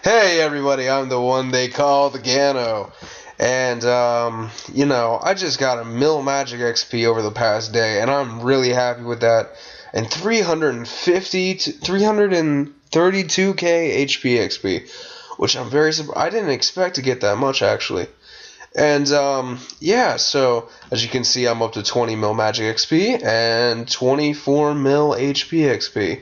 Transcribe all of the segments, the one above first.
Hey everybody, I'm the one they call the Gano. And, I just got a mil magic XP over the past day, and I'm really happy with that. And 350 to 332k HP XP, which I'm very surprised. I didn't expect to get that much, actually. And, so, as you can see, I'm up to 20 mil magic XP and 24 mil HP XP.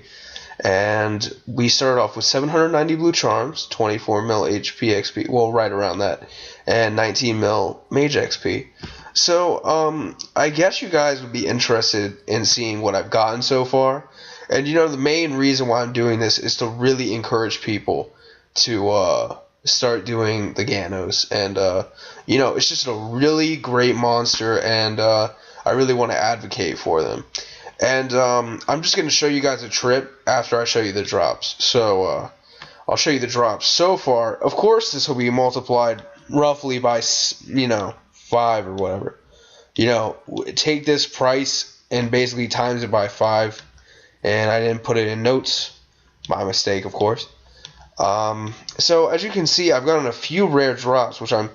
And we started off with 790 blue charms, 24 mil HP XP, well, right around that, and 19 mil mage XP. So, I guess you guys would be interested in seeing what I've gotten so far. And, the main reason why I'm doing this is to really encourage people to, start doing the Ganos. And, it's just a really great monster, and, I really want to advocate for them. And I'm just going to show you guys a trip after I show you the drops. So I'll show you the drops so far. Of course, this will be multiplied roughly by, 5 or whatever. Take this price and basically times it by 5. And I didn't put it in notes. My mistake, of course. So as you can see, I've gotten a few rare drops, which I'm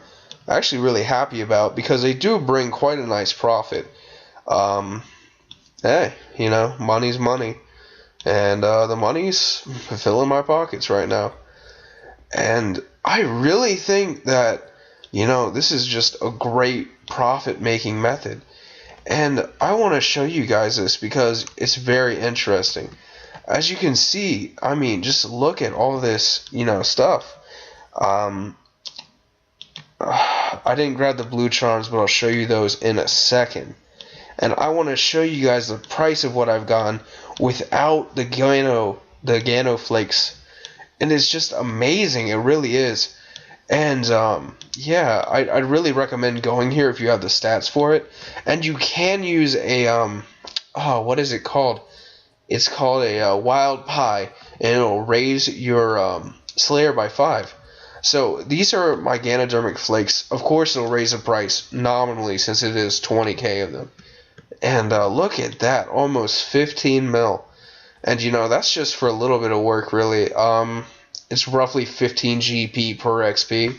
actually really happy about because they do bring quite a nice profit. Hey, money's money, and the money's filling my pockets right now. And I really think that, this is just a great profit-making method. And I want to show you guys this because it's very interesting. As you can see, just look at all this, stuff. I didn't grab the blue charms, but I'll show you those in a second. And I want to show you guys the price of what I've gotten without the Gano flakes. And it's just amazing. It really is. And, I'd really recommend going here if you have the stats for it. And you can use a, what is it called? It's called a wild pie. And it'll raise your Slayer by 5. So these are my Ganodermic flakes. Of course, it'll raise the price nominally since it is 20k of them. And look at that, almost 15 mil. And that's just for a little bit of work, really. It's roughly 15 GP per XP.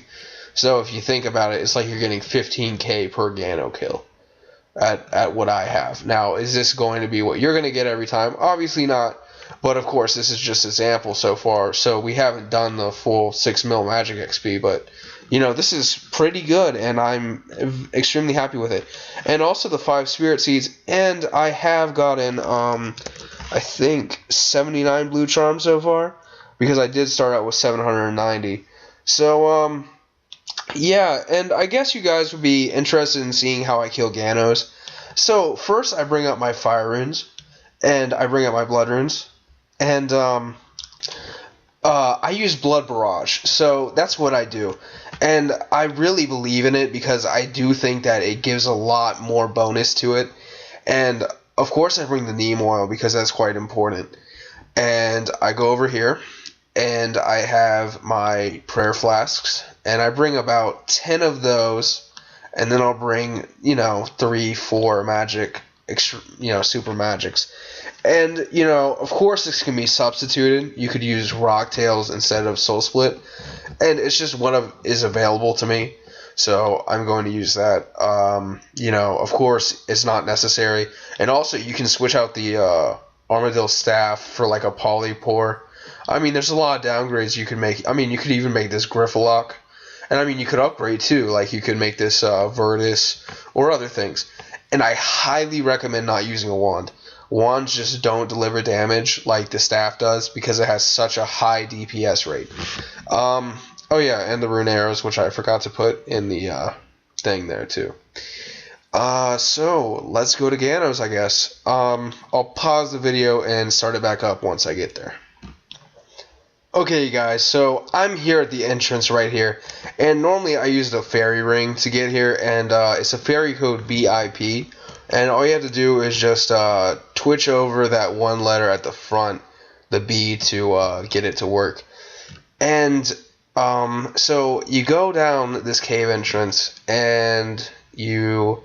So if you think about it, it's like you're getting 15k per Gano kill at what I have. Now, is this going to be what you're going to get every time? Obviously not. But of course, this is just a sample so far. So we haven't done the full 6 mil magic XP, but this is pretty good, and I'm extremely happy with it. And also the 5 spirit seeds, and I have gotten, I think 79 blue charms so far, because I did start out with 790. So, yeah, and I guess you guys would be interested in seeing how I kill Ganos. So, first I bring up my fire runes, and I bring up my blood runes, and, I use Blood Barrage, so that's what I do. And I really believe in it because I do think that it gives a lot more bonus to it. And, of course, I bring the neem oil because that's quite important. And I go over here, and I have my prayer flasks, and I bring about 10 of those, and then I'll bring, 3, 4 magic, super magics. And, of course this can be substituted. You could use Rock Tails instead of Soul Split. And it's just what is available to me. So I'm going to use that. Of course it's not necessary. And also you can switch out the Armadillo Staff for like a Polypore. There's a lot of downgrades you could make. You could even make this Griffalock. And you could upgrade too. Like you could make this Virtus or other things. And I highly recommend not using a wand. Wands just don't deliver damage like the staff does because it has such a high DPS rate. Oh yeah, and the rune arrows, which I forgot to put in the thing there too. So let's go to Ganos, I guess. I'll pause the video and start it back up once I get there. Okay guys, so I'm here at the entrance right here, and normally I use the fairy ring to get here, and it's a fairy code BIP. And all you have to do is just twitch over that one letter at the front, the B, to get it to work. And so you go down this cave entrance, and you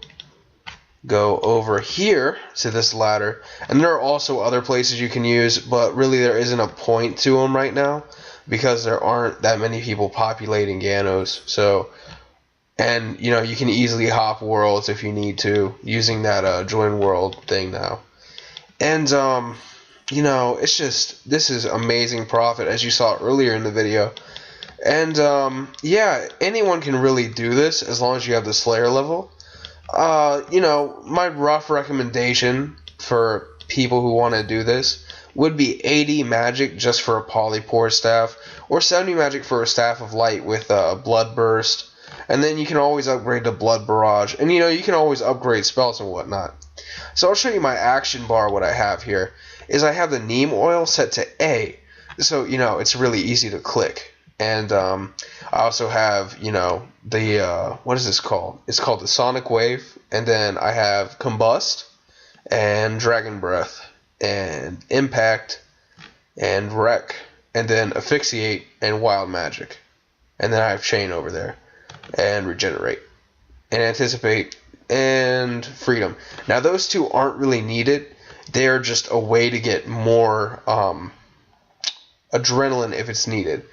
go over here to this ladder. And there are also other places you can use, but really there isn't a point to them right now. because there aren't that many people populating Ganos. So, and you can easily hop worlds if you need to using that join world thing now. And it's just, this is amazing profit, as you saw earlier in the video. And yeah, anyone can really do this as long as you have the Slayer level. My rough recommendation for people who want to do this would be 80 magic just for a polypore staff, or 70 magic for a staff of light with blood burst, and then you can always upgrade to blood barrage, and you can always upgrade spells and whatnot. So I'll show you my action bar. What I have here is I have the neem oil set to A, so it's really easy to click. And I also have the what is this called? It's called the Sonic Wave, and then I have Combust and Dragon Breath and Impact and Wreck, and then Asphyxiate and Wild Magic, and then I have Chain over there, and Regenerate and Anticipate and Freedom. Now those two aren't really needed. They're just a way to get more adrenaline if it's needed.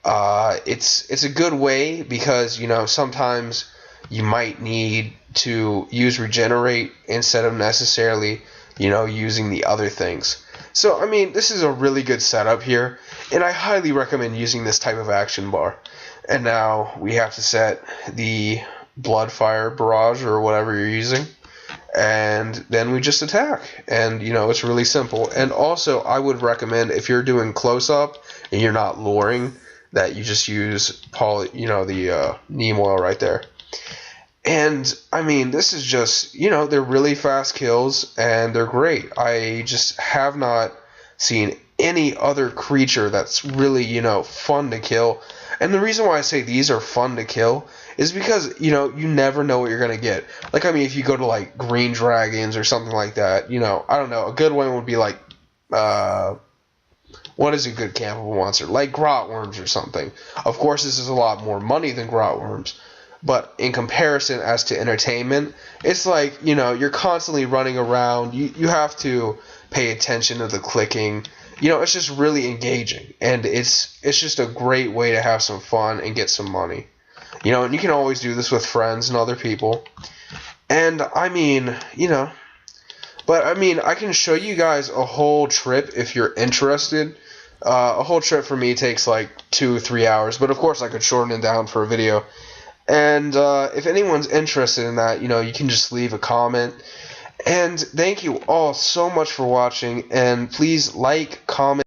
It's a good way because sometimes you might need to use Regenerate instead of necessarily using the other things. So I mean, this is a really good setup here, and I highly recommend using this type of action bar. And now we have to set the Bloodfire Barrage or whatever you're using, and then we just attack. And it's really simple. And also I would recommend, if you're doing close up and you're not luring, that you just use the neem oil right there. And I mean, this is just, they're really fast kills and they're great. I just have not seen any other creature that's really, fun to kill. And the reason why I say these are fun to kill is because, you never know what you're going to get. Like, I mean, if you go to like green dragons or something like that, I don't know, a good one would be like, what is a good campable monster? Like grot worms or something. Of course, this is a lot more money than grot worms, but in comparison as to entertainment, it's like, you're constantly running around. You have to pay attention to the clicking. It's just really engaging, and it's just a great way to have some fun and get some money. And you can always do this with friends and other people. And I mean, but I mean, I can show you guys a whole trip if you're interested. A whole trip for me takes like 2-3 hours, but of course I could shorten it down for a video. And if anyone's interested in that, you can just leave a comment. And thank you all so much for watching, and please like, comment,